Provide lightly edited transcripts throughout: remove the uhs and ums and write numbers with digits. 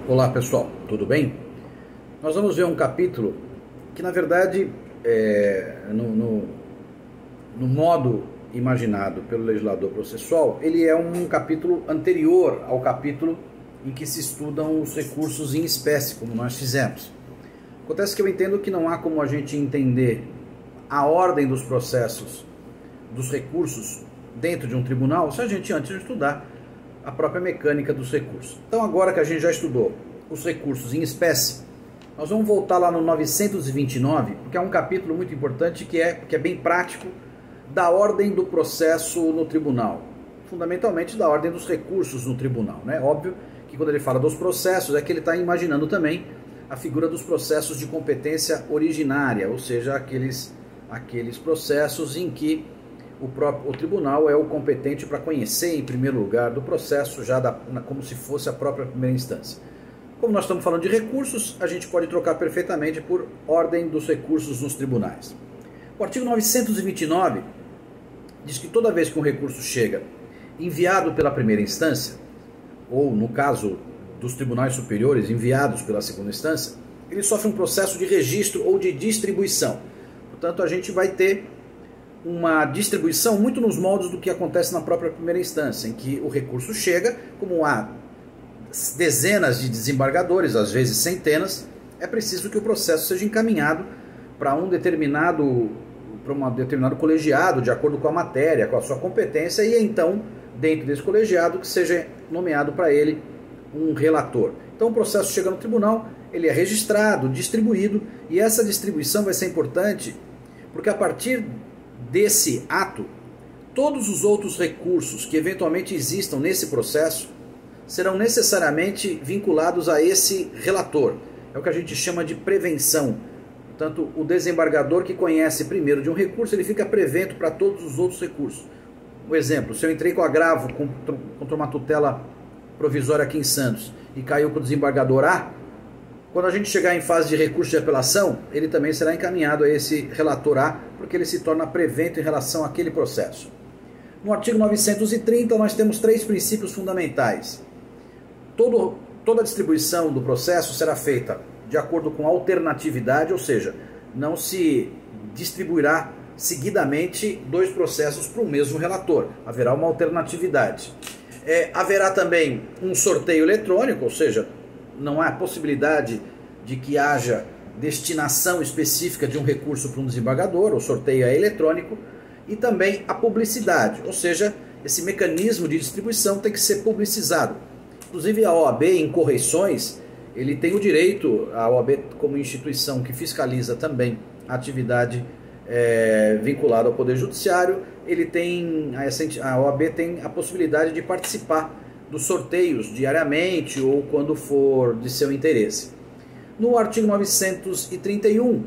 Olá pessoal, tudo bem? Nós vamos ver um capítulo que na verdade, no modo imaginado pelo legislador processual, ele é um capítulo anterior ao capítulo em que se estudam os recursos em espécie, como nós fizemos. Acontece que eu entendo que não há como a gente entender a ordem dos processos, dos recursos dentro de um tribunal, se a gente antes estudar a própria mecânica dos recursos. Então agora que a gente já estudou os recursos em espécie, nós vamos voltar lá no 929, porque é um capítulo muito importante que é bem prático da ordem do processo no tribunal, fundamentalmente da ordem dos recursos no tribunal, né? Óbvio que quando ele fala dos processos é que ele está imaginando também a figura dos processos de competência originária, ou seja, aqueles processos em que o tribunal é o competente para conhecer em primeiro lugar do processo, como se fosse a própria primeira instância. Como nós estamos falando de recursos, a gente pode trocar perfeitamente por ordem dos recursos nos tribunais. O artigo 929 diz que toda vez que um recurso chega enviado pela primeira instância, ou no caso dos tribunais superiores enviados pela segunda instância, ele sofre um processo de registro ou de distribuição. Portanto, a gente vai ter uma distribuição muito nos moldes do que acontece na própria primeira instância, em que o recurso chega, como há dezenas de desembargadores, às vezes centenas, é preciso que o processo seja encaminhado para um determinado colegiado, de acordo com a matéria, com a sua competência, e então, dentro desse colegiado, que seja nomeado para ele um relator. Então o processo chega no tribunal, ele é registrado, distribuído, e essa distribuição vai ser importante, porque a partir desse ato, todos os outros recursos que eventualmente existam nesse processo serão necessariamente vinculados a esse relator. É o que a gente chama de prevenção. Portanto, o desembargador que conhece primeiro de um recurso, ele fica prevento para todos os outros recursos. Um exemplo, se eu entrei com agravo contra uma tutela provisória aqui em Santos e caiu para o desembargador A, quando a gente chegar em fase de recurso de apelação, ele também será encaminhado a esse relator A, porque ele se torna prevento em relação àquele processo. No artigo 930, nós temos 3 princípios fundamentais. Toda a distribuição do processo será feita de acordo com alternatividade, ou seja, não se distribuirá seguidamente 2 processos para o mesmo relator. Haverá uma alternatividade. Haverá também um sorteio eletrônico, ou seja, não há possibilidade de que haja destinação específica de um recurso para um desembargador, o sorteio é eletrônico, e também a publicidade, ou seja, esse mecanismo de distribuição tem que ser publicizado. Inclusive a OAB em correições, ele tem o direito, a OAB como instituição que fiscaliza também a atividade vinculada ao Poder Judiciário, a OAB tem a possibilidade de participar dos sorteios diariamente ou quando for de seu interesse. No artigo 931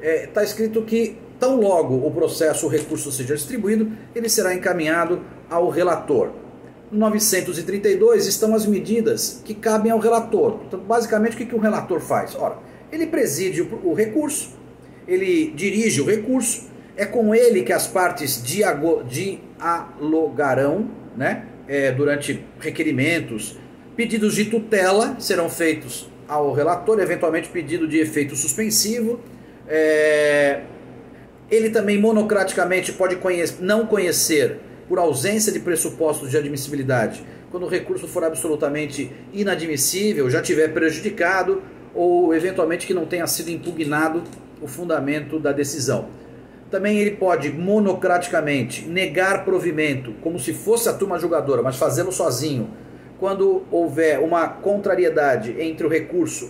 está escrito que tão logo o processo, o recurso seja distribuído, ele será encaminhado ao relator. No 932 estão as medidas que cabem ao relator. Então, basicamente, o que o relator faz? Ora, ele preside o recurso, ele dirige o recurso, é com ele que as partes dialogarão, né? Durante requerimentos, pedidos de tutela serão feitos ao relator, eventualmente pedido de efeito suspensivo. Ele também monocraticamente pode não conhecer por ausência de pressupostos de admissibilidade, quando o recurso for absolutamente inadmissível, já tiver prejudicado ou eventualmente que não tenha sido impugnado o fundamento da decisão. Também ele pode monocraticamente negar provimento, como se fosse a turma julgadora, mas fazê-lo sozinho, quando houver uma contrariedade entre o recurso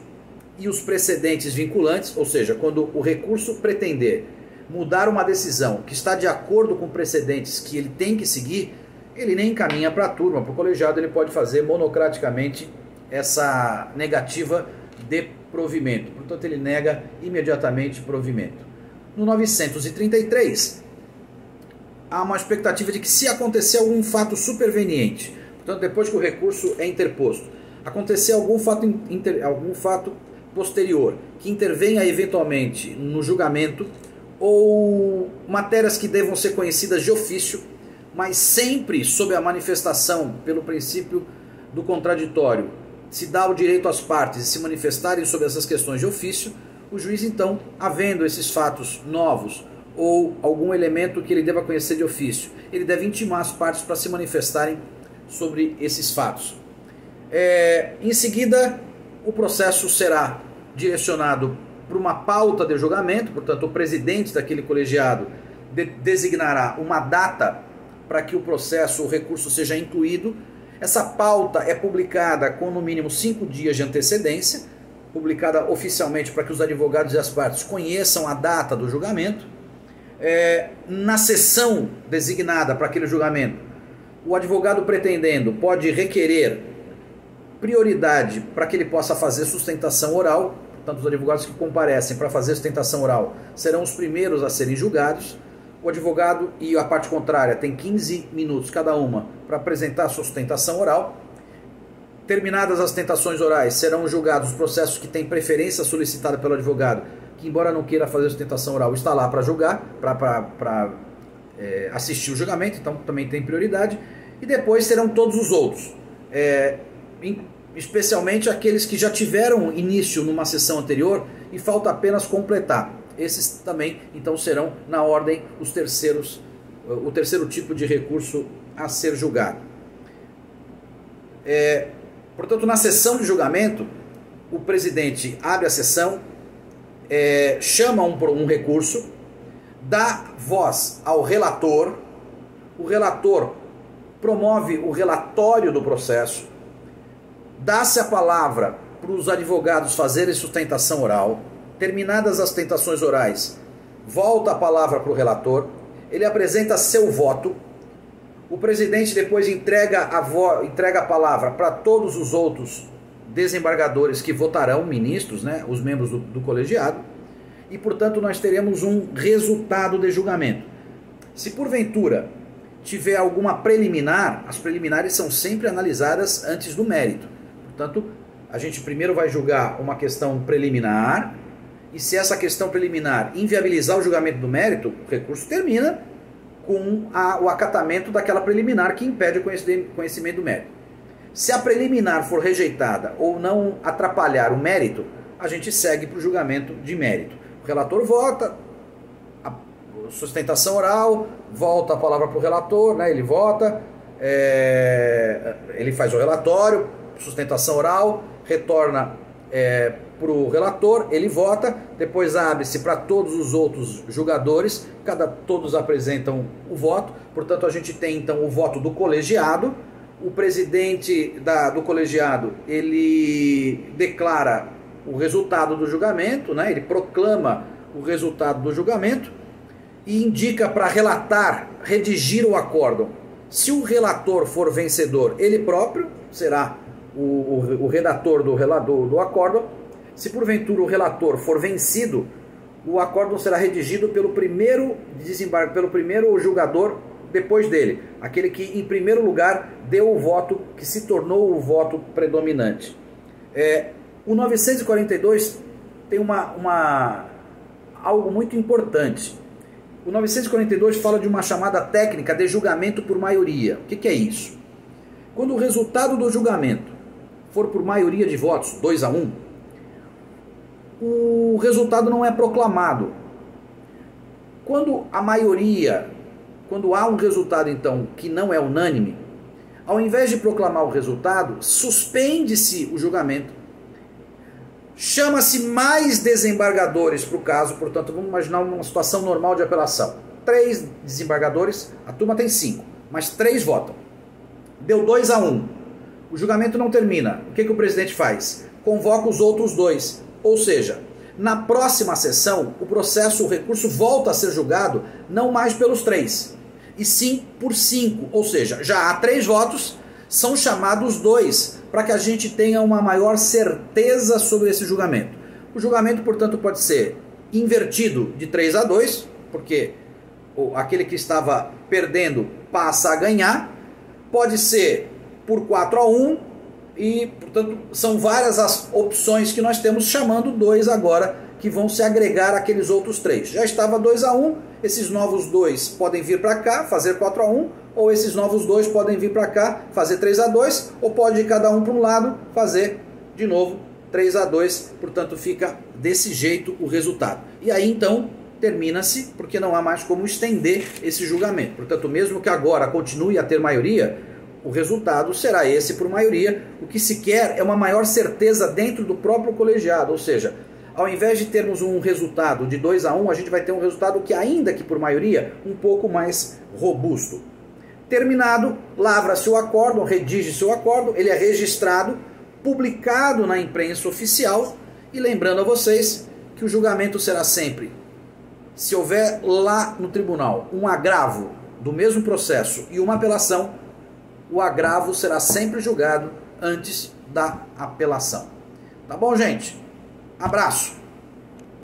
e os precedentes vinculantes, ou seja, quando o recurso pretender mudar uma decisão que está de acordo com precedentes que ele tem que seguir, ele nem encaminha para a turma, para o colegiado, ele pode fazer monocraticamente essa negativa de provimento. Portanto, ele nega imediatamente provimento. No 933, há uma expectativa de que se acontecer algum fato superveniente, portanto, depois que o recurso é interposto, acontecer algum fato posterior que intervenha eventualmente no julgamento, ou matérias que devam ser conhecidas de ofício, mas sempre sob a manifestação pelo princípio do contraditório se dá o direito às partes de se manifestarem sobre essas questões de ofício, o juiz então, havendo esses fatos novos ou algum elemento que ele deva conhecer de ofício, ele deve intimar as partes para se manifestarem sobre esses fatos. Em seguida, o processo será direcionado para uma pauta de julgamento, portanto o presidente daquele colegiado designará uma data para que o processo, o recurso seja incluído. Essa pauta é publicada com no mínimo 5 dias de antecedência, publicada oficialmente para que os advogados e as partes conheçam a data do julgamento. Na sessão designada para aquele julgamento, o advogado pretendendo pode requerer prioridade para que ele possa fazer sustentação oral. Portanto, os advogados que comparecem para fazer sustentação oral serão os primeiros a serem julgados. O advogado e a parte contrária têm 15 minutos cada uma para apresentar a sua sustentação oral. Terminadas as sustentações orais, serão julgados os processos que têm preferência solicitada pelo advogado, que embora não queira fazer a sustentação oral, está lá para julgar, para assistir o julgamento, então também tem prioridade. E depois serão todos os outros, especialmente aqueles que já tiveram início numa sessão anterior e falta apenas completar. Esses também, então, serão na ordem o terceiro tipo de recurso a ser julgado. Portanto, na sessão de julgamento, o presidente abre a sessão, chama um recurso, dá voz ao relator, o relator promove o relatório do processo, dá-se a palavra para os advogados fazerem sustentação oral. Terminadas as sustentações orais, volta a palavra para o relator, ele apresenta seu voto, o presidente depois entrega a palavra para todos os outros desembargadores que votarão, ministros, né, os membros do colegiado, e portanto nós teremos um resultado de julgamento. Se porventura tiver alguma preliminar, as preliminares são sempre analisadas antes do mérito. Portanto, a gente primeiro vai julgar uma questão preliminar, e se essa questão preliminar inviabilizar o julgamento do mérito, o recurso termina com o acatamento daquela preliminar que impede o conhecimento do mérito. Se a preliminar for rejeitada ou não atrapalhar o mérito, a gente segue para o julgamento de mérito. O relator vota, a sustentação oral, volta a palavra para o relator, né? Ele vota, ele faz o relatório, sustentação oral, retorna para o relator, ele vota, depois abre-se para todos os outros julgadores, todos apresentam o voto, portanto a gente tem então o voto do colegiado, o presidente do colegiado, ele declara o resultado do julgamento, né? Ele proclama o resultado do julgamento e indica para redigir o acórdão. Se o relator for vencedor, ele próprio será o redator do acórdão. Se porventura o relator for vencido, o acórdão será redigido pelo primeiro julgador depois dele, aquele que em primeiro lugar deu o voto que se tornou o voto predominante. O 942 tem algo muito importante. O 942 fala de uma chamada técnica de julgamento por maioria. O que é isso? Quando o resultado do julgamento for por maioria de votos, 2-1, o resultado não é proclamado. Quando há um resultado então que não é unânime, ao invés de proclamar o resultado, suspende-se o julgamento, chama-se mais desembargadores para o caso. Portanto, vamos imaginar uma situação normal de apelação. 3 desembargadores, a turma tem 5, mas 3 votam. Deu 2-1. O julgamento não termina. O que o presidente faz? Convoca os outros 2. Ou seja, na próxima sessão, o recurso volta a ser julgado não mais pelos 3, e sim por 5. Ou seja, já há 3 votos, são chamados 2, para que a gente tenha uma maior certeza sobre esse julgamento. O julgamento, portanto, pode ser invertido de 3-2, porque aquele que estava perdendo passa a ganhar. Pode ser por 4-1, e, portanto, são várias as opções que nós temos, chamando 2 agora, que vão se agregar àqueles outros 3. Já estava 2-1, esses novos 2 podem vir para cá, fazer 4-1, ou esses novos dois podem vir para cá, fazer 3-2, ou pode ir cada um para um lado, fazer de novo 3-2, portanto fica desse jeito o resultado. E aí então termina-se, porque não há mais como estender esse julgamento. Portanto, mesmo que agora continue a ter maioria, o resultado será esse por maioria. O que se quer é uma maior certeza dentro do próprio colegiado, ou seja, ao invés de termos um resultado de 2-1, a gente vai ter um resultado que, ainda que por maioria, um pouco mais robusto. Terminado, lavra-se o acórdão, redige-se o acórdão, ele é registrado, publicado na imprensa oficial, e lembrando a vocês que o julgamento será sempre, se houver lá no tribunal um agravo do mesmo processo e uma apelação, o agravo será sempre julgado antes da apelação. Tá bom, gente? Abraço!